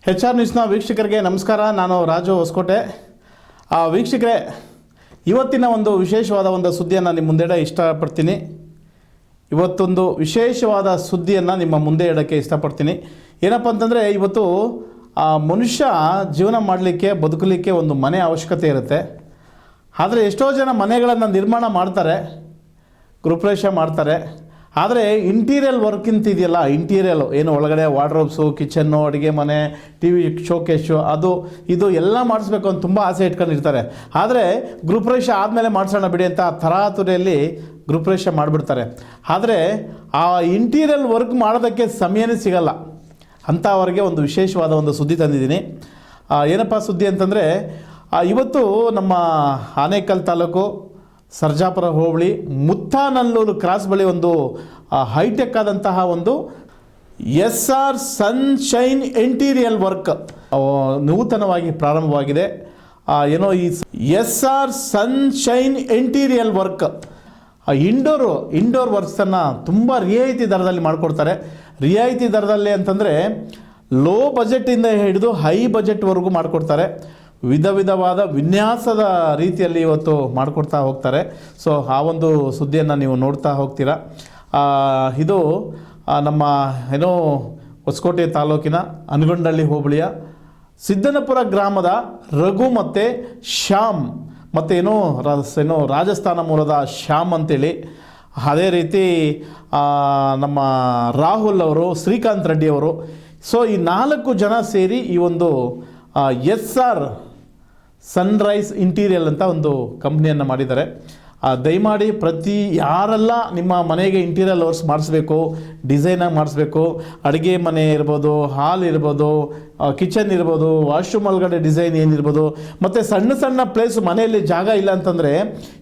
HR ನ್ಯೂಸ್ನ ವೀಕ್ಷಕರಿಗೆ ನಮಸ್ಕಾರ. ನಾನು ರಾಜು ಹೊಸಕೋಟೆ. ವೀಕ್ಷಕರೇ, ಇವತ್ತಿನ ಒಂದು ವಿಶೇಷವಾದ ಒಂದು ಸುದ್ದಿಯನ್ನು ನಿಮ್ಮ ಮುಂದೆ ಇಷ್ಟಪಡ್ತೀನಿ. ಇವತ್ತೊಂದು ವಿಶೇಷವಾದ ಸುದ್ದಿಯನ್ನು ನಿಮ್ಮ ಮುಂದೆ ಇಡೋಕ್ಕೆ ಇಷ್ಟಪಡ್ತೀನಿ. ಏನಪ್ಪ ಅಂತಂದರೆ, ಇವತ್ತು ಮನುಷ್ಯ ಜೀವನ ಮಾಡಲಿಕ್ಕೆ ಬದುಕಲಿಕ್ಕೆ ಒಂದು ಮನೆ ಅವಶ್ಯಕತೆ ಇರುತ್ತೆ. ಆದರೆ ಎಷ್ಟೋ ಜನ ಮನೆಗಳನ್ನು ನಿರ್ಮಾಣ ಮಾಡ್ತಾರೆ, ಗೃಹಪ್ರವೇಶ ಮಾಡ್ತಾರೆ. ಆದರೆ ಇಂಟೀರಿಯಲ್ ವರ್ಕ್ ಇದೆಯಲ್ಲ, ಇಂಟೀರಿಯಲ್ ಏನು ಒಳಗಡೆ ವಾರ್ಡ್ರೋಬ್ಸು, ಕಿಚನ್ನು, ಅಡುಗೆ ಮನೆ, ಟಿ ವಿ ಶೋಕೇಶು, ಅದು ಇದು ಎಲ್ಲ ಮಾಡಿಸ್ಬೇಕು ಅಂತ ತುಂಬ ಆಸೆ ಇಟ್ಕೊಂಡಿರ್ತಾರೆ. ಆದರೆ ಗೃಹಪ್ರವೇಶ ಆದಮೇಲೆ ಮಾಡಿಸೋಣ ಬಿಡಿ ಅಂತ ತರಾತುರಿಯಲ್ಲಿ ಗೃಹಪ್ರವೇಶ ಮಾಡಿಬಿಡ್ತಾರೆ. ಆದರೆ ಆ ಇಂಟೀರಿಯಲ್ ವರ್ಕ್ ಮಾಡೋದಕ್ಕೆ ಸಮಯನೇ ಸಿಗಲ್ಲ. ಅಂಥವ್ರಿಗೆ ಒಂದು ವಿಶೇಷವಾದ ಒಂದು ಸುದ್ದಿ ತಂದಿದ್ದೀನಿ. ಏನಪ್ಪ ಸುದ್ದಿ ಅಂತಂದರೆ, ಇವತ್ತು ನಮ್ಮ ಆನೇಕಲ್ ತಾಲೂಕು ಸರ್ಜಾಪುರ ಹೋಬಳಿ ಮುತ್ತಾನಲ್ಲೂರು ಕ್ರಾಸ್ ಬಳಿ ಒಂದು ಹೈಟೆಕ್ ಆದಂತಹ ಒಂದು SR ಸನ್ಶೈನ್ ಇಂಟೀರಿಯಲ್ ವರ್ಕ್ ನೂತನವಾಗಿ ಪ್ರಾರಂಭವಾಗಿದೆ. ಏನೋ ಈ SR sunshine interior work indoor ವರ್ಕ್ಸನ್ನು ತುಂಬ ರಿಯಾಯಿತಿ ದರದಲ್ಲಿ ಮಾಡಿಕೊಡ್ತಾರೆ. ರಿಯಾಯಿತಿ ದರದಲ್ಲಿ ಅಂತಂದರೆ ಲೋ ಬಜೆಟಿಂದ ಹಿಡಿದು ಹೈ ಬಜೆಟ್ವರೆಗೂ ಮಾಡಿಕೊಡ್ತಾರೆ. ವಿಧವಾದ ವಿನ್ಯಾಸದ ರೀತಿಯಲ್ಲಿ ಇವತ್ತು ಮಾಡಿಕೊಡ್ತಾ ಹೋಗ್ತಾರೆ. ಸೊ ಆ ಒಂದು ಸುದ್ದಿಯನ್ನು ನೀವು ನೋಡ್ತಾ ಹೋಗ್ತೀರಾ. ಇದು ನಮ್ಮ ಏನೋ ಹೊಸಕೋಟೆ ತಾಲೂಕಿನ ಅನಗೊಂಡಳ್ಳಿ ಹೋಬಳಿಯ ಸಿದ್ದನಪುರ ಗ್ರಾಮದ ರಘು ಮತ್ತು ಶ್ಯಾಮ್, ಮತ್ತು ಏನೋ ರಾಜಸ್ಥಾನ ಮೂಲದ ಶ್ಯಾಮ್ ಅಂತೇಳಿ, ಅದೇ ರೀತಿ ನಮ್ಮ ರಾಹುಲ್ ಅವರು, ಶ್ರೀಕಾಂತ್ ರೆಡ್ಡಿ ಅವರು. ಸೊ ಈ 4 ಜನ ಸೇರಿ ಈ ಒಂದು SR ಸನ್ರೈಸ್ ಇಂಟೀರಿಯಲ್ ಅಂತ ಒಂದು ಕಂಪ್ನಿಯನ್ನು ಮಾಡಿದ್ದಾರೆ. ದಯಮಾಡಿ ಯಾರೆಲ್ಲ ನಿಮ್ಮ ಮನೆಗೆ ಇಂಟೀರಿಯಲ್ ವರ್ಕ್ಸ್ ಮಾಡಿಸ್ಬೇಕು, ಡಿಸೈನಾಗಿ ಮಾಡಿಸ್ಬೇಕು, ಅಡುಗೆ ಮನೆ ಇರ್ಬೋದು, ಹಾಲ್ ಇರ್ಬೋದು, ಕಿಚನ್ ಇರ್ಬೋದು, ವಾಶ್ರೂಮ್ ಒಳಗಡೆ ಡಿಸೈನ್ ಏನಿರ್ಬೋದು, ಮತ್ತು ಸಣ್ಣ ಪ್ಲೇಸು ಮನೆಯಲ್ಲಿ ಜಾಗ ಇಲ್ಲ ಅಂತಂದರೆ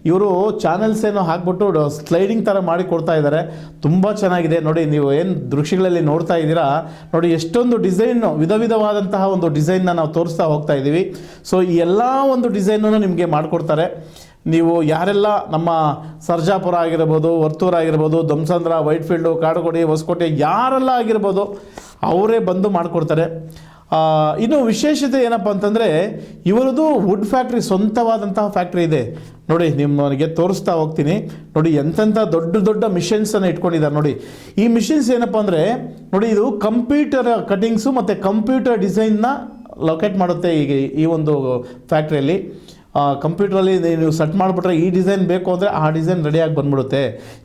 ಇವರು ಚಾನಲ್ಸ್ ಏನೋ ಹಾಕ್ಬಿಟ್ಟು ಸ್ಲೈಡಿಂಗ್ ಥರ ಮಾಡಿ ಕೊಡ್ತಾ ಇದ್ದಾರೆ. ತುಂಬ ಚೆನ್ನಾಗಿದೆ ನೋಡಿ. ನೀವು ಏನು ದೃಶ್ಯಗಳಲ್ಲಿ ನೋಡ್ತಾ ಇದ್ದೀರಾ ನೋಡಿ, ಎಷ್ಟೊಂದು ಡಿಸೈನು, ವಿಧವಾದಂತಹ ಒಂದು ಡಿಸೈನ್ನ ನಾವು ತೋರಿಸ್ತಾ ಹೋಗ್ತಾ ಇದ್ದೀವಿ. ಸೊ ಈ ಎಲ್ಲ ಒಂದು ಡಿಸೈನನ್ನು ನಿಮಗೆ ಮಾಡಿಕೊಡ್ತಾರೆ. ನೀವು ಯಾರೆಲ್ಲ ನಮ್ಮ ಸರ್ಜಾಪುರ ಆಗಿರ್ಬೋದು, ವರ್ತೂರು ಆಗಿರ್ಬೋದು, ಧ್ವಂಸಂದ್ರ, ವೈಟ್ಫೀಲ್ಡು, ಕಾಡುಗೋಡಿ, ಹೊಸಕೋಟೆ ಯಾರೆಲ್ಲ ಆಗಿರ್ಬೋದು ಅವರೇ ಬಂದು ಮಾಡಿಕೊಡ್ತಾರೆ. ಇನ್ನು ವಿಶೇಷತೆ ಏನಪ್ಪ ಅಂತಂದರೆ, ಇವರದು ವುಡ್ ಫ್ಯಾಕ್ಟ್ರಿ, ಸ್ವಂತವಾದಂತಹ ಫ್ಯಾಕ್ಟ್ರಿ ಇದೆ ನೋಡಿ. ನಿಮ್ಮನಿಗೆ ತೋರಿಸ್ತಾ ಹೋಗ್ತೀನಿ ನೋಡಿ. ಎಂತೆಂಥ ದೊಡ್ಡ ಮಿಷನ್ಸನ್ನು ಇಟ್ಕೊಂಡಿದ್ದಾರೆ ನೋಡಿ. ಈ ಮಿಷನ್ಸ್ ಏನಪ್ಪ ಅಂದರೆ ನೋಡಿ, ಇದು ಕಂಪ್ಯೂಟರ್ ಕಟಿಂಗ್ಸು ಮತ್ತು ಕಂಪ್ಯೂಟರ್ ಡಿಸೈನ್ನ ಲೊಕೇಟ್ ಮಾಡುತ್ತೆ. ಈಗ ಈ ಒಂದು ಫ್ಯಾಕ್ಟ್ರಿಯಲ್ಲಿ ಕಂಪ್ಯೂಟ್ರಲ್ಲಿ ನೀವು ಸೆಟ್ ಮಾಡಿಬಿಟ್ರೆ ಈ ಡಿಸೈನ್ ಬೇಕು ಅಂದರೆ ಆ ಡಿಸೈನ್ ರೆಡಿಯಾಗಿ ಬಂದ್ಬಿಡುತ್ತೆ.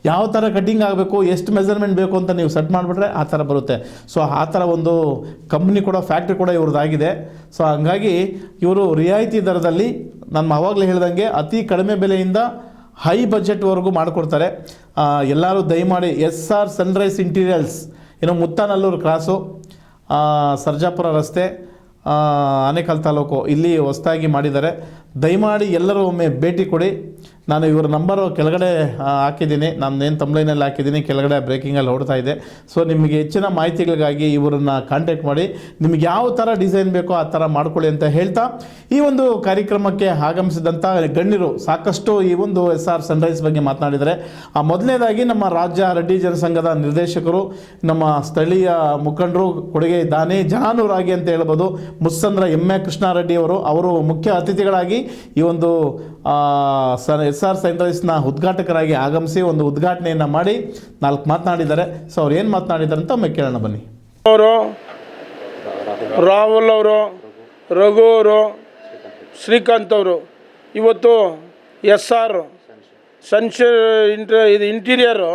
ಯಾವ ಥರ ಕಟಿಂಗ್ ಆಗಬೇಕು, ಎಷ್ಟು ಮೆಜರ್ಮೆಂಟ್ ಬೇಕು ಅಂತ ನೀವು ಸೆಟ್ ಮಾಡಿಬಿಟ್ರೆ ಆ ಥರ ಬರುತ್ತೆ. ಸೊ ಆ ಥರ ಒಂದು ಕಂಪ್ನಿ ಕೂಡ, ಫ್ಯಾಕ್ಟ್ರಿ ಕೂಡ ಇವ್ರದ್ದಾಗಿದೆ. ಸೊ ಹಂಗಾಗಿ ಇವರು ರಿಯಾಯಿತಿ ದರದಲ್ಲಿ, ನಾನು ಆವಾಗಲೇ ಹೇಳ್ದಂಗೆ ಅತಿ ಕಡಿಮೆ ಬೆಲೆಯಿಂದ ಹೈ ಬಜೆಟ್ವರೆಗೂ ಮಾಡಿಕೊಡ್ತಾರೆ. ಎಲ್ಲರೂ ದಯಮಾಡಿ SR ಸನ್ರೈಸ್ ಇಂಟೀರಿಯಲ್ಸ್, ಏನೋ ಮುತ್ತಾನಲ್ಲೂರು ಕ್ರಾಸು, ಸರ್ಜಾಪುರ ರಸ್ತೆ, ಆನೇಕಲ್ ತಾಲೂಕು, ಇಲ್ಲಿ ಹೊಸದಾಗಿ ಮಾಡಿದ್ದಾರೆ. ದಯಮಾಡಿ ಎಲ್ಲರೂ ಒಮ್ಮೆ ಭೇಟಿ ಕೊಡಿ. ನಾನು ಇವರ ನಂಬರು ಕೆಳಗಡೆ ಹಾಕಿದ್ದೀನಿ, ನಾನೇನು ತಮ್ಲೈನಲ್ಲಿ ಹಾಕಿದ್ದೀನಿ, ಕೆಳಗಡೆ ಬ್ರೇಕಿಂಗಲ್ಲಿ ಓಡ್ತಾ ಇದೆ. ಸೊ ನಿಮಗೆ ಹೆಚ್ಚಿನ ಮಾಹಿತಿಗಳಿಗಾಗಿ ಇವರನ್ನು ಕಾಂಟ್ಯಾಕ್ಟ್ ಮಾಡಿ, ನಿಮಗೆ ಯಾವ ಥರ ಡಿಸೈನ್ ಬೇಕೋ ಆ ಥರ ಮಾಡ್ಕೊಳ್ಳಿ ಅಂತ ಹೇಳ್ತಾ, ಈ ಒಂದು ಕಾರ್ಯಕ್ರಮಕ್ಕೆ ಆಗಮಿಸಿದಂಥ ಗಣ್ಯರು ಸಾಕಷ್ಟು ಈ ಒಂದು SR ಸನ್ರೈಸ್ ಬಗ್ಗೆ ಮಾತನಾಡಿದ್ದಾರೆ. ಮೊದಲನೇದಾಗಿ ನಮ್ಮ ರಾಜ್ಯ ರೆಡ್ಡಿ ಜನಸಂಘದ ನಿರ್ದೇಶಕರು, ನಮ್ಮ ಸ್ಥಳೀಯ ಮುಖಂಡರು, ಕೊಡುಗೆ ದಾನಿ ಜನಾನುರಾಗಿ ಅಂತ ಹೇಳ್ಬೋದು, ಮುಸ್ಸಂದ್ರ ಎಮ್ಮೆ ಕೃಷ್ಣಾರೆಡ್ಡಿ ಅವರು ಮುಖ್ಯ ಅತಿಥಿಗಳಾಗಿ ಈ ಒಂದು SR ಸನ್ರೈಸ್ನ ಉದ್ಘಾಟಕರಾಗಿ ಆಗಮಿಸಿ ಒಂದು ಉದ್ಘಾಟನೆಯನ್ನು ಮಾಡಿ 4 ಮಾತನಾಡಿದ್ದಾರೆ. ಸೊ ಅವ್ರು ಏನು ಮಾತನಾಡಿದ್ದಾರೆ ಅಂತ ಒಮ್ಮೆ ಕೇಳೋಣ ಬನ್ನಿ. ಅವರು, ರಾಹುಲ್ ಅವರು, ರಘು ಅವರು, ಶ್ರೀಕಾಂತ್ ಅವರು ಇವತ್ತು SR ಇದು ಇಂಟೀರಿಯರು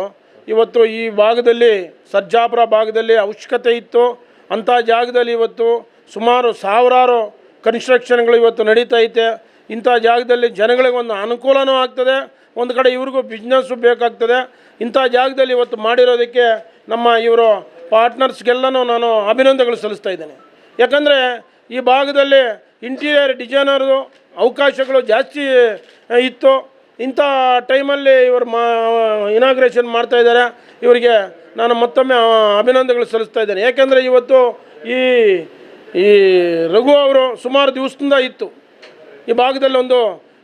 ಇವತ್ತು ಈ ಭಾಗದಲ್ಲಿ, ಸರ್ಜಾಪುರ ಭಾಗದಲ್ಲಿ ಅವಶ್ಯಕತೆ ಇತ್ತು. ಅಂಥ ಜಾಗದಲ್ಲಿ ಇವತ್ತು ಸುಮಾರು ಸಾವಿರಾರು ಕನ್ಸ್ಟ್ರಕ್ಷನ್ಗಳು ಇವತ್ತು ನಡೀತಾ ಐತೆ. ಇಂಥ ಜಾಗದಲ್ಲಿ ಜನಗಳಿಗೆ ಒಂದು ಅನುಕೂಲನೂ ಆಗ್ತದೆ, ಒಂದು ಕಡೆ ಇವ್ರಿಗೂ ಬಿಸ್ನೆಸ್ಸು ಬೇಕಾಗ್ತದೆ. ಇಂಥ ಜಾಗದಲ್ಲಿ ಇವತ್ತು ಮಾಡಿರೋದಕ್ಕೆ ನಮ್ಮ ಇವರು ಪಾರ್ಟ್ನರ್ಸ್ಗೆಲ್ಲನೂ ನಾನು ಅಭಿನಂದನೆಗಳು ಸಲ್ಲಿಸ್ತಾ ಇದ್ದೇನೆ. ಯಾಕಂದರೆ ಈ ಭಾಗದಲ್ಲಿ ಇಂಟೀರಿಯರ್ ಡಿಸೈನರ್ದು ಅವಕಾಶಗಳು ಜಾಸ್ತಿ ಇತ್ತು. ಇಂಥ ಟೈಮಲ್ಲಿ ಇವರು ಇನಾಗ್ರೇಷನ್ ಮಾಡ್ತಾಯಿದ್ದಾರೆ. ಇವರಿಗೆ ನಾನು ಮತ್ತೊಮ್ಮೆ ಅಭಿನಂದನೆಗಳು ಸಲ್ಲಿಸ್ತಾ ಇದ್ದೇನೆ. ಯಾಕೆಂದರೆ ಇವತ್ತು ಈ ರಘು ಅವರು ಸುಮಾರು ದಿವಸದಿಂದ ಇತ್ತು ಈ ಭಾಗದಲ್ಲಿ ಒಂದು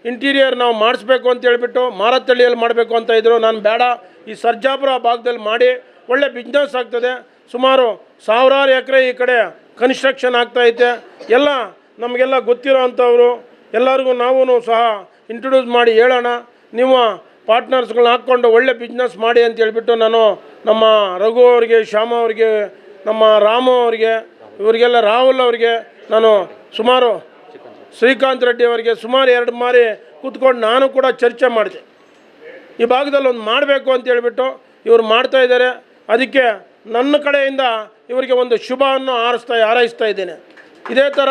ಇಂಟೀರಿಯರ್ ನಾವು ಮಾಡಿಸ್ಬೇಕು ಅಂತ ಹೇಳ್ಬಿಟ್ಟು ಮಾರತ್ತಳ್ಳಿಯಲ್ಲಿ ಮಾಡಬೇಕು ಅಂತ ಇದ್ದರು. ನಾನು ಬೇಡ, ಈ ಸರ್ಜಾಪುರ ಭಾಗದಲ್ಲಿ ಮಾಡಿ ಒಳ್ಳೆ ಬಿಸ್ನೆಸ್ ಆಗ್ತದೆ, ಸುಮಾರು ಸಾವಿರಾರು ಎಕರೆ ಈ ಕಡೆ ಕನ್ಸ್ಟ್ರಕ್ಷನ್ ಆಗ್ತಾಯಿದೆ. ಎಲ್ಲ ನಮಗೆಲ್ಲ ಗೊತ್ತಿರೋ ಅಂಥವ್ರು ಎಲ್ಲರಿಗೂ ನಾವು ಸಹ ಇಂಟ್ರೊಡ್ಯೂಸ್ ಮಾಡಿ ಹೇಳೋಣ, ನೀವು ಪಾರ್ಟ್ನರ್ಸ್ಗಳನ್ನ ಹಾಕ್ಕೊಂಡು ಒಳ್ಳೆ ಬಿಸ್ನೆಸ್ ಮಾಡಿ ಅಂತ ಹೇಳ್ಬಿಟ್ಟು ನಾನು ನಮ್ಮ ರಘು ಅವರಿಗೆ, ಶ್ಯಾಮ ಅವರಿಗೆ, ನಮ್ಮ ರಾಮು ಅವರಿಗೆ, ಇವರಿಗೆಲ್ಲ ರಾಹುಲ್ ಅವರಿಗೆ ನಾನು ಸುಮಾರು ಶ್ರೀಕಾಂತ್ ರೆಡ್ಡಿ ಅವರಿಗೆ ಸುಮಾರು 2 ಬಾರಿ ಕೂತ್ಕೊಂಡು ನಾನು ಕೂಡ ಚರ್ಚೆ ಮಾಡಿದೆ. ಈ ಭಾಗದಲ್ಲಿ ಒಂದು ಮಾಡಬೇಕು ಅಂತ ಹೇಳ್ಬಿಟ್ಟು ಇವರು ಮಾಡ್ತಾಯಿದ್ದಾರೆ. ಅದಕ್ಕೆ ನನ್ನ ಕಡೆಯಿಂದ ಇವರಿಗೆ ಒಂದು ಶುಭವನ್ನು ಹಾರೈಸ್ತಾ ಇದ್ದೇನೆ. ಇದೇ ಥರ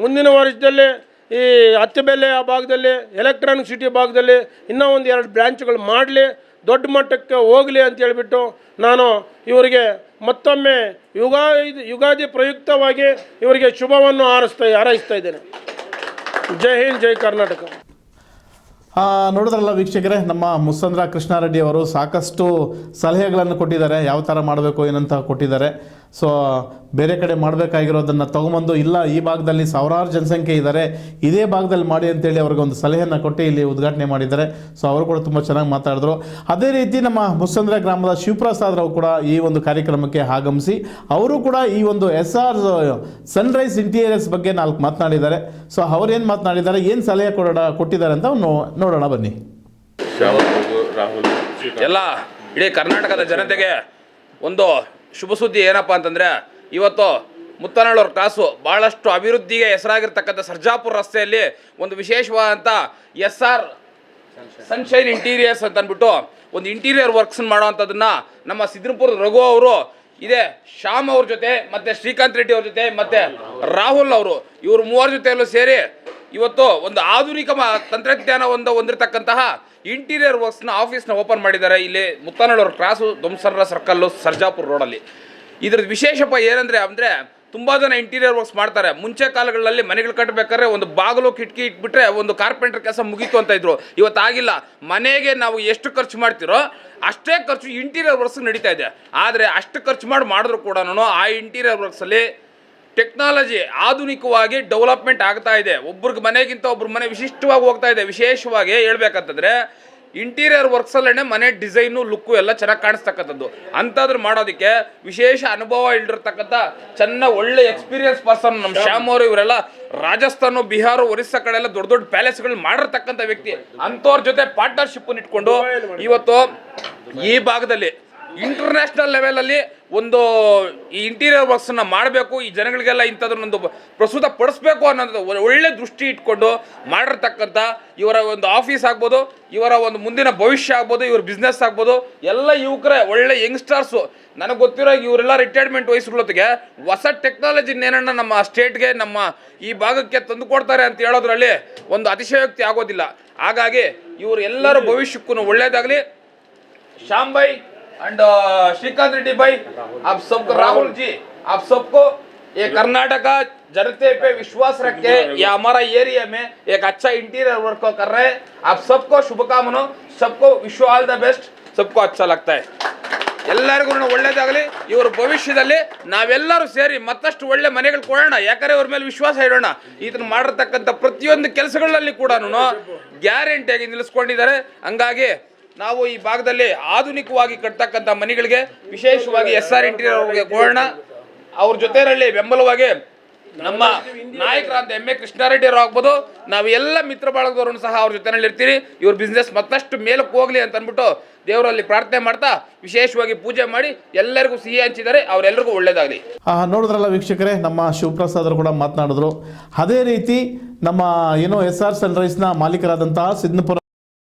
ಮುಂದಿನ ವರ್ಷದಲ್ಲಿ ಈ ಅತ್ತಿಬೆಲೆ ಆ ಭಾಗದಲ್ಲಿ, ಎಲೆಕ್ಟ್ರಾನಿಕ್ ಸಿಟಿ ಭಾಗದಲ್ಲಿ ಇನ್ನೂ ಒಂದು 2 ಬ್ರ್ಯಾಂಚ್ಗಳು ಮಾಡಲಿ, ದೊಡ್ಡ ಮಟ್ಟಕ್ಕೆ ಹೋಗಲಿ ಅಂತ ಹೇಳ್ಬಿಟ್ಟು ನಾನು ಇವರಿಗೆ ಮತ್ತೊಮ್ಮೆ ಯುಗಾದಿ ಪ್ರಯುಕ್ತವಾಗಿ ಇವರಿಗೆ ಶುಭವನ್ನು ಹಾರೈಸ್ತಾ ಇದ್ದೇನೆ. ಜೈ ಹಿಂದ್, ಜೈ ಕರ್ನಾಟಕ. ನೋಡಿದ್ರಲ್ಲ ವೀಕ್ಷಕರೇ, ನಮ್ಮ ಮುಸ್ಸಂದ್ರ ಕೃಷ್ಣಾರೆಡ್ಡಿ ಅವರು ಸಾಕಷ್ಟು ಸಲಹೆಗಳನ್ನು ಕೊಟ್ಟಿದ್ದಾರೆ, ಯಾವ ಥರ ಮಾಡಬೇಕು ಏನಂತ ಕೊಟ್ಟಿದ್ದಾರೆ. ಸೊ ಬೇರೆ ಕಡೆ ಮಾಡಬೇಕಾಗಿರೋದನ್ನು ತೊಗೊಂಬಂದು, ಇಲ್ಲ ಈ ಭಾಗದಲ್ಲಿ ಸಾವಿರಾರು ಜನಸಂಖ್ಯೆ ಇದ್ದಾರೆ, ಇದೇ ಭಾಗದಲ್ಲಿ ಮಾಡಿ ಅಂತೇಳಿ ಅವ್ರಿಗೆ ಒಂದು ಸಲಹೆಯನ್ನು ಕೊಟ್ಟು ಇಲ್ಲಿ ಉದ್ಘಾಟನೆ ಮಾಡಿದ್ದಾರೆ. ಸೊ ಅವರು ಕೂಡ ತುಂಬ ಚೆನ್ನಾಗಿ ಮಾತಾಡಿದ್ರು. ಅದೇ ರೀತಿ ನಮ್ಮ ಮುಸ್ಸಂದ್ರ ಗ್ರಾಮದ ಶಿವಪ್ರಸಾದ್ ರಾವ್ ಕೂಡ ಈ ಒಂದು ಕಾರ್ಯಕ್ರಮಕ್ಕೆ ಆಗಮಿಸಿ ಅವರು ಕೂಡ ಈ ಒಂದು SR ಸನ್ರೈಸ್ ಇಂಟೀರಿಯರ್ಸ್ ಬಗ್ಗೆ 4 ಮಾತನಾಡಿದ್ದಾರೆ. ಸೊ ಅವ್ರೇನು ಮಾತನಾಡಿದ್ದಾರೆ, ಏನು ಸಲಹೆ ಕೊಟ್ಟಿದ್ದಾರೆ ಅಂತ ನೋಡೋಣ ಬನ್ನಿ. ಎಲ್ಲ ಇಡೀ ಕರ್ನಾಟಕದ ಜನತೆಗೆ ಒಂದು ಶುಭ ಸುದ್ದಿ ಏನಪ್ಪ ಅಂತಂದರೆ, ಇವತ್ತು ಮುತ್ತನಹಳ್ಳಿ ಕ್ರಾಸು ಭಾಳಷ್ಟು ಅಭಿವೃದ್ಧಿಗೆ ಹೆಸರಾಗಿರ್ತಕ್ಕಂಥ ಸರ್ಜಾಪುರ ರಸ್ತೆಯಲ್ಲಿ ಒಂದು ವಿಶೇಷವಾದಂಥ SR ಸನ್ಶೈನ್ ಇಂಟೀರಿಯರ್ಸ್ ಅಂತ ಅಂದ್ಬಿಟ್ಟು ಒಂದು ಇಂಟೀರಿಯರ್ ವರ್ಕ್ಸ್ ಮಾಡೋವಂಥದ್ದನ್ನು ನಮ್ಮ ಸಿದ್ಧಪುರದ ರಘು ಅವರು ಇದೆ ಶ್ಯಾಮ್ ಅವ್ರ ಜೊತೆ ಮತ್ತು ಶ್ರೀಕಾಂತ್ ರೆಡ್ಡಿ ಅವ್ರ ಜೊತೆ ಮತ್ತು ರಾಹುಲ್ ಅವರು, ಇವರು 3 ಜೊತೆಯಲ್ಲೂ ಸೇರಿ ಇವತ್ತು ಒಂದು ಆಧುನಿಕ ತಂತ್ರಜ್ಞಾನ ಹೊಂದಿರತಕ್ಕಂತಹ ಇಂಟೀರಿಯರ್ ವರ್ಕ್ಸ್ನ ಆಫೀಸ್ನ ಓಪನ್ ಮಾಡಿದ್ದಾರೆ. ಇಲ್ಲಿ ಮುತ್ತನಹಳ್ಳಿ ಕ್ರಾಸು ದೊಮ್ಸರ್ರ ಸರ್ಕಲ್ಲು ಸರ್ಜಾಪುರ ರೋಡಲ್ಲಿ. ಇದ್ರದ್ದು ವಿಶೇಷಪ್ಪ ಏನಂದರೆ ತುಂಬ ಜನ ಇಂಟೀರಿಯರ್ ವರ್ಕ್ಸ್ ಮಾಡ್ತಾರೆ. ಮುಂಚೆ ಕಾಲಗಳಲ್ಲಿ ಮನೆಗಳು ಕಟ್ಟಬೇಕಾದ್ರೆ ಒಂದು ಬಾಗಿಲು ಕಿಟಕಿ ಇಟ್ಬಿಟ್ರೆ ಒಂದು ಕಾರ್ಪೆಂಟರ್ ಕೆಲಸ ಮುಗೀತು ಅಂತ ಇದ್ರು. ಇವತ್ತು ಆಗಿಲ್ಲ. ಮನೆಗೆ ನಾವು ಎಷ್ಟು ಖರ್ಚು ಮಾಡ್ತಿರೋ ಅಷ್ಟೇ ಖರ್ಚು ಇಂಟೀರಿಯರ್ ವರ್ಕ್ಸ್ ನಡೀತಾ ಇದೆ. ಆದರೆ ಅಷ್ಟು ಖರ್ಚು ಮಾಡಿದ್ರು ಕೂಡ ಆ ಇಂಟೀರಿಯರ್ ವರ್ಕ್ಸಲ್ಲಿ ಟೆಕ್ನಾಲಜಿ ಆಧುನಿಕವಾಗಿ ಡೆವಲಪ್ಮೆಂಟ್ ಆಗ್ತಾ ಇದೆ. ಒಬ್ರಿಗೆ ಮನೆಗಿಂತ ಒಬ್ರ ಮನೆ ವಿಶಿಷ್ಟವಾಗಿ ಹೋಗ್ತಾ ಇದೆ. ವಿಶೇಷವಾಗಿ ಹೇಳ್ಬೇಕಂತಂದರೆ ಇಂಟೀರಿಯರ್ ವರ್ಕ್ಸಲ್ಲೇ ಮನೆ ಡಿಸೈನು ಲುಕ್ಕು ಎಲ್ಲ ಚೆನ್ನಾಗಿ ಕಾಣಿಸ್ತಕ್ಕಂಥದ್ದು. ಅಂಥದ್ರ ಮಾಡೋದಕ್ಕೆ ವಿಶೇಷ ಅನುಭವ ಇಲ್ಲಿರ್ತಕ್ಕಂಥ ಒಳ್ಳೆ ಎಕ್ಸ್ಪೀರಿಯನ್ಸ್ ಪರ್ಸನ್ ನಮ್ಮ ಶ್ಯಾಮ್ ಅವರು, ಇವರೆಲ್ಲ ರಾಜಸ್ಥಾನ, ಬಿಹಾರ, ಒರಿಸ್ಸಾ ಕಡೆ ಎಲ್ಲ ದೊಡ್ಡ ದೊಡ್ಡ ಪ್ಯಾಲೇಸ್ಗಳು ಮಾಡಿರ್ತಕ್ಕಂಥ ವ್ಯಕ್ತಿ. ಅಂಥವ್ರ ಜೊತೆ ಪಾರ್ಟ್ನರ್ಶಿಪ್ಪನ್ನು ಇಟ್ಕೊಂಡು ಇವತ್ತು ಈ ಭಾಗದಲ್ಲಿ ಇಂಟರ್ನ್ಯಾಷನಲ್ ಲೆವೆಲಲ್ಲಿ ಒಂದು ಈ ಇಂಟೀರಿಯರ್ ವರ್ಕ್ಸನ್ನು ಮಾಡಬೇಕು, ಈ ಜನಗಳಿಗೆಲ್ಲ ಇಂಥದ್ರನ್ನೊಂದು ಪ್ರಸ್ತುತ ಪಡಿಸ್ಬೇಕು ಅನ್ನೋದು ಒಳ್ಳೆ ದೃಷ್ಟಿ ಇಟ್ಕೊಂಡು ಮಾಡಿರ್ತಕ್ಕಂಥ ಇವರ ಒಂದು ಆಫೀಸ್ ಆಗ್ಬೋದು, ಇವರ ಒಂದು ಮುಂದಿನ ಭವಿಷ್ಯ ಆಗ್ಬೋದು, ಇವ್ರ ಬಿಸ್ನೆಸ್ ಆಗ್ಬೋದು, ಎಲ್ಲ ಯುವಕರೇ ಒಳ್ಳೆ ಯಂಗ್ಸ್ಟರ್ಸು. ನನಗೆ ಗೊತ್ತಿರೋ ಇವರೆಲ್ಲ ರಿಟೈರ್ಮೆಂಟ್ ವಯಸ್ಸುಗಳೊತ್ತಿಗೆ ಹೊಸ ಟೆಕ್ನಾಲಜಿನೇನನ್ನ ನಮ್ಮ ಸ್ಟೇಟ್ಗೆ, ನಮ್ಮ ಈ ಭಾಗಕ್ಕೆ ತಂದು ಕೊಡ್ತಾರೆ ಅಂತ ಹೇಳೋದ್ರಲ್ಲಿ ಒಂದು ಅತಿಶಯೋಕ್ತಿ ಆಗೋದಿಲ್ಲ. ಹಾಗಾಗಿ ಇವರು ಎಲ್ಲರ ಭವಿಷ್ಯಕ್ಕೂ ಒಳ್ಳೇದಾಗಲಿ. श्याम भाई एंड श्रीकांत रेड्डी भाई, आप सबको, राहुल जी, आप सबको ये कर्नाटका जनते पे विश्वास रख के ये हमारा एरिया में एक अच्छा इंटीरियर वर्क कर रहे हैं. आप सबको शुभकामनाएं, सबको wish you all the best, सबको अच्छा लगता है. ಎಲ್ಲರಿಗೂ ಒಳ್ಳೇದಾಗಲಿ. ಇವ್ರ ಭವಿಷ್ಯದಲ್ಲಿ ನಾವೆಲ್ಲರೂ ಸೇರಿ ಮತ್ತಷ್ಟು ಒಳ್ಳೆ ಮನೆಗಳು ಕೊಡೋಣ. ಯಾಕಂದರೆ ಇವ್ರ ಮೇಲೆ ವಿಶ್ವಾಸ ಇಡೋಣ. ಇದನ್ನು ಮಾಡಿರ್ತಕ್ಕಂಥ ಪ್ರತಿಯೊಂದು ಕೆಲಸಗಳಲ್ಲಿ ಕೂಡ ಗ್ಯಾರಂಟಿಯಾಗಿ ನಿಲ್ಲಿಸ್ಕೊಂಡಿದ್ದಾರೆ. ಹಂಗಾಗಿ ನಾವು ಈ ಭಾಗದಲ್ಲಿ ಆಧುನಿಕವಾಗಿ ಕಟ್ತಕ್ಕಂಥ ಮನೆಗಳಿಗೆ ವಿಶೇಷವಾಗಿ SR ಇಂಟೀರಿಯರ್ ಕೊಡೋಣ. ಅವ್ರ ಜೊತೆಯಲ್ಲಿ ಬೆಂಬಲವಾಗಿ ನಮ್ಮ ನಾಯಕರಾದ MA ಕೃಷ್ಣಾರೆಡ್ಡಿ ಅವರು ಆಗ್ಬೋದು, ನಾವು ಎಲ್ಲ ಮಿತ್ರ ಬಳಗದವ್ರನ್ನು ಸಹ ಅವ್ರ ಜೊತೆಯಲ್ಲಿ ಇರ್ತೀರಿ. ಇವ್ರ ಬಿಸ್ನೆಸ್ ಮತ್ತಷ್ಟು ಮೇಲಕ್ಕೆ ಹೋಗಲಿ ಅಂತ ಅಂದ್ಬಿಟ್ಟು ದೇವರಲ್ಲಿ ಪ್ರಾರ್ಥನೆ ಮಾಡ್ತಾ ವಿಶೇಷವಾಗಿ ಪೂಜೆ ಮಾಡಿ ಎಲ್ಲರಿಗೂ ಸಿಹಿ ಹಂಚಿದ್ದಾರೆ. ಅವರೆಲ್ಲರಿಗೂ ಒಳ್ಳೇದಾಗಲಿ. ನೋಡಿದ್ರಲ್ಲ ವೀಕ್ಷಕರೇ, ನಮ್ಮ ಶಿವಪ್ರಸಾದ್ ಅವರು ಕೂಡ ಮಾತನಾಡಿದ್ರು. ಅದೇ ರೀತಿ ನಮ್ಮ SR ಸನ್ರೈಸ್ನ ಮಾಲೀಕರಾದಂತಹ ಸಿದ್ಧಪುರ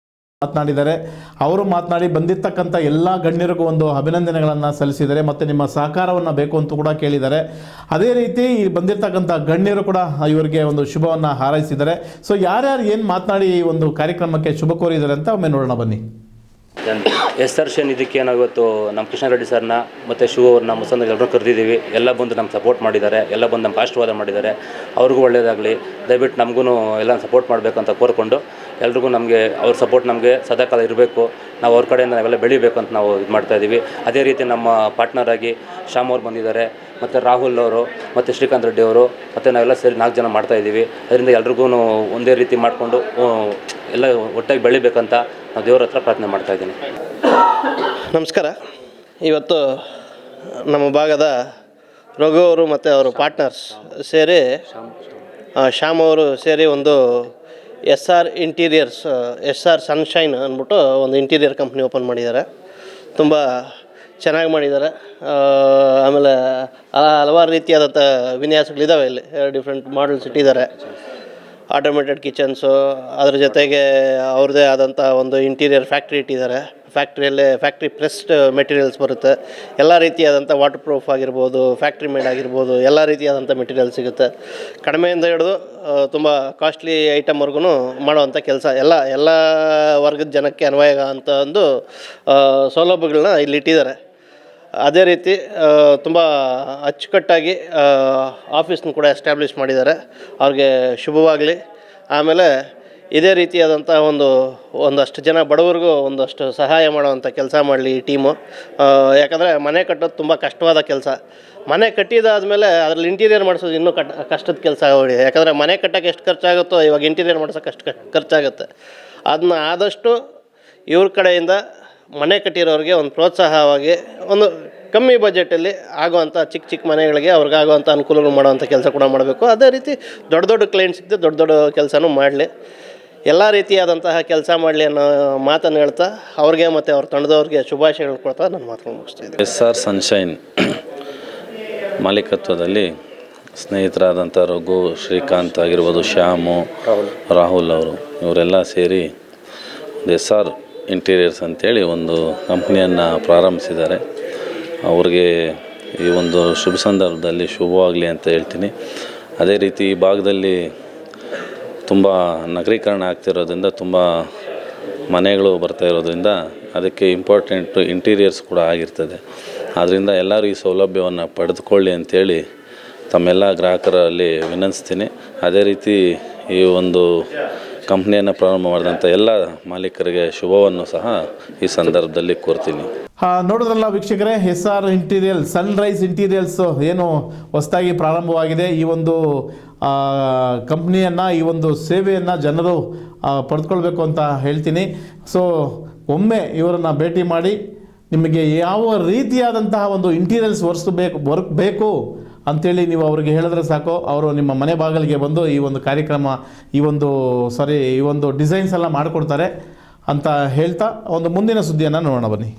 ಮಾತನಾಡಿದ್ದಾರೆ. ಅವರು ಮಾತನಾಡಿ ಬಂದಿರತಕ್ಕಂಥ ಎಲ್ಲ ಗಣ್ಯರಿಗೂ ಒಂದು ಅಭಿನಂದನೆಗಳನ್ನು ಸಲ್ಲಿಸಿದ್ದಾರೆ ಮತ್ತು ನಿಮ್ಮ ಸಹಕಾರವನ್ನು ಬೇಕು ಅಂತ ಕೂಡ ಕೇಳಿದ್ದಾರೆ. ಅದೇ ರೀತಿ ಬಂದಿರತಕ್ಕಂಥ ಗಣ್ಯರು ಕೂಡ ಇವರಿಗೆ ಒಂದು ಶುಭವನ್ನು ಹಾರೈಸಿದ್ದಾರೆ. ಸೊ ಯಾರ್ಯಾರು ಏನು ಮಾತನಾಡಿ ಈ ಒಂದು ಕಾರ್ಯಕ್ರಮಕ್ಕೆ ಶುಭ ಕೋರಿದ್ದಾರೆ ಅಂತ ಒಮ್ಮೆ ನೋಡೋಣ ಬನ್ನಿ. SR ಶನ್ ಇದಕ್ಕೆ ನಾವು ಇವತ್ತು ನಮ್ಮ ಕೃಷ್ಣಾರೆಡ್ಡಿ ಸರ್ನ ಮತ್ತು ಶಿವ ಅವ್ರನ್ನ ಮುಸಂದ್ರ ಎಲ್ಲರೂ ಕರೆದಿದ್ದೀವಿ. ಎಲ್ಲ ಬಂದು ನಮ್ಗೆ ಸಪೋರ್ಟ್ ಮಾಡಿದ್ದಾರೆ, ಎಲ್ಲ ಬಂದು ನಮ್ಗೆ ಆಶೀರ್ವಾದ ಮಾಡಿದ್ದಾರೆ. ಅವ್ರಿಗೂ ಒಳ್ಳೆಯದಾಗಲಿ. ದಯವಿಟ್ಟು ನಮಗೂ ಎಲ್ಲ ಸಪೋರ್ಟ್ ಮಾಡಬೇಕು ಅಂತ ಕೋರ್ಕೊಂಡು ಎಲ್ರಿಗೂ ನಮಗೆ ಅವ್ರ ಸಪೋರ್ಟ್ ನಮಗೆ ಸದಾಕಾಲ ಇರಬೇಕು. ನಾವು ಅವ್ರ ಕಡೆಯಿಂದ ನಾವೆಲ್ಲ ಬೆಳಿಬೇಕು ಅಂತ ನಾವು ಇದು ಮಾಡ್ತಾಯಿದ್ದೀವಿ. ಅದೇ ರೀತಿ ನಮ್ಮ ಪಾರ್ಟ್ನರ್ ಆಗಿ ಶ್ಯಾಮ್ ಅವ್ರು ಬಂದಿದ್ದಾರೆ, ಮತ್ತು ರಾಹುಲ್ ಅವರು ಮತ್ತು ಶ್ರೀಕಾಂತ್ ರೆಡ್ಡಿ ಅವರು, ಮತ್ತು ನಾವೆಲ್ಲ ಸೇರಿ 4 ಜನ ಮಾಡ್ತಾಯಿದ್ದೀವಿ. ಅದರಿಂದ ಎಲ್ರಿಗೂ ಒಂದೇ ರೀತಿ ಮಾಡಿಕೊಂಡು ಎಲ್ಲ ಒಟ್ಟಾಗಿ ಬೆಳಿಬೇಕಂತ ನಾವು ದೇವ್ರ ಹತ್ರ ಪ್ರಾರ್ಥನೆ ಮಾಡ್ತಾಯಿದ್ದೀನಿ. ನಮಸ್ಕಾರ. ಇವತ್ತು ನಮ್ಮ ಭಾಗದ ರಘು ಅವರು ಮತ್ತು ಅವರ ಪಾರ್ಟ್ನರ್ಸ್ ಸೇರಿ ಶ್ಯಾಮ್ ಅವರು ಸೇರಿ ಒಂದು SR ಇಂಟೀರಿಯರ್ಸ್ SR ಸನ್ಶೈನ್ ಅಂದ್ಬಿಟ್ಟು ಒಂದು ಇಂಟೀರಿಯರ್ ಕಂಪ್ನಿ ಓಪನ್ ಮಾಡಿದ್ದಾರೆ. ತುಂಬ ಚೆನ್ನಾಗಿ ಮಾಡಿದ್ದಾರೆ. ಆಮೇಲೆ ಹಲವಾರು ರೀತಿಯಾದಂಥ ವಿನ್ಯಾಸಗಳಿದ್ದಾವೆ ಇಲ್ಲಿ, ಡಿಫ್ರೆಂಟ್ ಮಾಡಲ್ಸ್ ಇಟ್ಟಿದ್ದಾರೆ. ಆಟೋಮೇಟೆಡ್ ಕಿಚನ್ಸು, ಅದ್ರ ಜೊತೆಗೆ ಅವ್ರದ್ದೇ ಆದಂಥ ಒಂದು ಇಂಟೀರಿಯರ್ ಫ್ಯಾಕ್ಟ್ರಿ ಇಟ್ಟಿದ್ದಾರೆ. ಫ್ಯಾಕ್ಟ್ರಿಯಲ್ಲೇ ಫ್ಯಾಕ್ಟ್ರಿ ಪ್ರೆಸ್ಡ್ ಮೆಟೀರಿಯಲ್ಸ್ ಬರುತ್ತೆ. ಎಲ್ಲ ರೀತಿಯಾದಂಥ ವಾಟರ್ ಪ್ರೂಫ್ ಆಗಿರ್ಬೋದು, ಫ್ಯಾಕ್ಟ್ರಿ ಮೇಡ್ ಆಗಿರ್ಬೋದು, ಎಲ್ಲ ರೀತಿಯಾದಂಥ ಮೆಟೀರಿಯಲ್ ಸಿಗುತ್ತೆ. ಕಡಿಮೆಯಿಂದ ಹಿಡಿದು ತುಂಬ ಕಾಸ್ಟ್ಲಿ ಐಟಮ್ವರೆಗೂ ಮಾಡೋವಂಥ ಕೆಲಸ ಎಲ್ಲ ವರ್ಗದ ಜನಕ್ಕೆ ಅನ್ವಯ ಅಂತ ಒಂದು ಸೌಲಭ್ಯಗಳನ್ನ ಇಲ್ಲಿ ಇಟ್ಟಿದ್ದಾರೆ. ಅದೇ ರೀತಿ ತುಂಬ ಅಚ್ಚುಕಟ್ಟಾಗಿ ಆಫೀಸ್ನ ಕೂಡ ಎಸ್ಟಾಬ್ಲಿಷ್ ಮಾಡಿದ್ದಾರೆ. ಅವ್ರಿಗೆ ಶುಭವಾಗಲಿ. ಆಮೇಲೆ ಇದೇ ರೀತಿಯಾದಂಥ ಒಂದಷ್ಟು ಜನ ಬಡವರಿಗೂ ಒಂದಷ್ಟು ಸಹಾಯ ಮಾಡುವಂಥ ಕೆಲಸ ಮಾಡಲಿ ಈ ಟೀಮು. ಯಾಕಂದರೆ ಮನೆ ಕಟ್ಟೋದು ತುಂಬ ಕಷ್ಟವಾದ ಕೆಲಸ. ಮನೆ ಕಟ್ಟಿದಾದಮೇಲೆ ಅದ್ರಲ್ಲಿ ಇಂಟೀರಿಯರ್ ಮಾಡಿಸೋದು ಇನ್ನೂ ಕಷ್ಟದ ಕೆಲಸ ಆಗೋಗಿದೆ. ಯಾಕಂದರೆ ಮನೆ ಕಟ್ಟೋಕ್ಕೆ ಎಷ್ಟು ಖರ್ಚಾಗುತ್ತೋ ಇವಾಗ ಇಂಟೀರಿಯರ್ ಮಾಡ್ಸೋಕ್ಕೆ ಅಷ್ಟು ಖರ್ಚಾಗುತ್ತೆ. ಅದನ್ನ ಆದಷ್ಟು ಇವ್ರ ಕಡೆಯಿಂದ ಮನೆ ಕಟ್ಟಿರೋರಿಗೆ ಒಂದು ಪ್ರೋತ್ಸಾಹವಾಗಿ ಒಂದು ಕಮ್ಮಿ ಬಜೆಟಲ್ಲಿ ಆಗುವಂಥ ಚಿಕ್ಕ ಮನೆಗಳಿಗೆ ಅವ್ರಿಗಾಗುವಂಥ ಅನುಕೂಲಗಳು ಮಾಡುವಂಥ ಕೆಲಸ ಕೂಡ ಮಾಡಬೇಕು. ಅದೇ ರೀತಿ ದೊಡ್ಡ ಕ್ಲೈಂಟ್ಸ್ ಇದ್ದು ದೊಡ್ಡ ಕೆಲಸನೂ ಮಾಡಲಿ. ಎಲ್ಲ ರೀತಿಯಾದಂತಹ ಕೆಲಸ ಮಾಡಲಿ ಅನ್ನೋ ಮಾತನ್ನು ಹೇಳ್ತಾ ಅವ್ರಿಗೆ ಮತ್ತು ಅವ್ರ ತಂಡದವ್ರಿಗೆ ಶುಭಾಶಯಗಳು ಕೊಡ್ತಾ ನಾನು ಮಾತನ್ನು ಮುಗಿಸ್ತಿದ್ದೆ. SR ಸನ್ಶೈನ್ ಮಾಲೀಕತ್ವದಲ್ಲಿ ಸ್ನೇಹಿತರಾದಂಥ ರಘು, ಶ್ರೀಕಾಂತ್ ಆಗಿರ್ಬೋದು, ಶ್ಯಾಮು, ರಾಹುಲ್ ಅವರು ಇವರೆಲ್ಲ ಸೇರಿ SR ಇಂಟೀರಿಯರ್ಸ್ ಅಂತೇಳಿ ಒಂದು ಕಂಪ್ನಿಯನ್ನು ಪ್ರಾರಂಭಿಸಿದ್ದಾರೆ. ಅವ್ರಿಗೆ ಈ ಒಂದು ಶುಭ ಸಂದರ್ಭದಲ್ಲಿ ಶುಭವಾಗಲಿ ಅಂತ ಹೇಳ್ತೀನಿ. ಅದೇ ರೀತಿ ಈ ಭಾಗದಲ್ಲಿ ತುಂಬ ನಗರೀಕರಣ ಆಗ್ತಿರೋದ್ರಿಂದ ತುಂಬ ಮನೆಗಳು ಬರ್ತಾ ಇರೋದ್ರಿಂದ ಅದಕ್ಕೆ ಇಂಪಾರ್ಟೆಂಟು ಇಂಟೀರಿಯರ್ಸ್ ಕೂಡ ಆಗಿರ್ತದೆ. ಆದ್ದರಿಂದ ಎಲ್ಲರೂ ಈ ಸೌಲಭ್ಯವನ್ನು ಪಡೆದುಕೊಳ್ಳಿ ಅಂಥೇಳಿ ತಮ್ಮೆಲ್ಲ ಗ್ರಾಹಕರಲ್ಲಿ ವಿನಂತಿಸ್ತೀನಿ. ಅದೇ ರೀತಿ ಈ ಒಂದು ಕಂಪ್ನಿಯನ್ನು ಪ್ರಾರಂಭ ಮಾಡಿದಂಥ ಎಲ್ಲ ಮಾಲೀಕರಿಗೆ ಶುಭವನ್ನು ಸಹ ಈ ಸಂದರ್ಭದಲ್ಲಿ ಕೋರ್ತೀನಿ. ನೋಡಿದ್ರಲ್ಲ ವೀಕ್ಷಕರೇ, SR ಇಂಟೀರಿಯಲ್ ಸನ್ರೈಸ್ ಇಂಟೀರಿಯಲ್ಸ್ ಏನು ಹೊಸದಾಗಿ ಪ್ರಾರಂಭವಾಗಿದೆ. ಈ ಒಂದು ಕಂಪ್ನಿಯನ್ನು, ಈ ಒಂದು ಸೇವೆಯನ್ನು ಜನರು ಪಡೆದುಕೊಳ್ಬೇಕು ಅಂತ ಹೇಳ್ತೀನಿ. ಸೊ ಒಮ್ಮೆ ಇವರನ್ನು ಭೇಟಿ ಮಾಡಿ ನಿಮಗೆ ಯಾವ ರೀತಿಯಾದಂತಹ ಒಂದು ಇಂಟೀರಿಯಲ್ಸ್ ವರ್ಕ್ ಬೇಕು ಅಂಥೇಳಿ ನೀವು ಅವರಿಗೆ ಹೇಳಿದ್ರೆ ಸಾಕು, ಅವರು ನಿಮ್ಮ ಮನೆ ಬಾಗಿಲಿಗೆ ಬಂದು ಈ ಒಂದು ಕಾರ್ಯಕ್ರಮ ಈ ಒಂದು ಡಿಸೈನ್ಸ್ ಎಲ್ಲ ಮಾಡಿಕೊಡ್ತಾರೆ ಅಂತ ಹೇಳ್ತಾ ಒಂದು ಮುಂದಿನ ಸುದ್ದಿಯನ್ನು ನೋಡೋಣ ಬನ್ನಿ.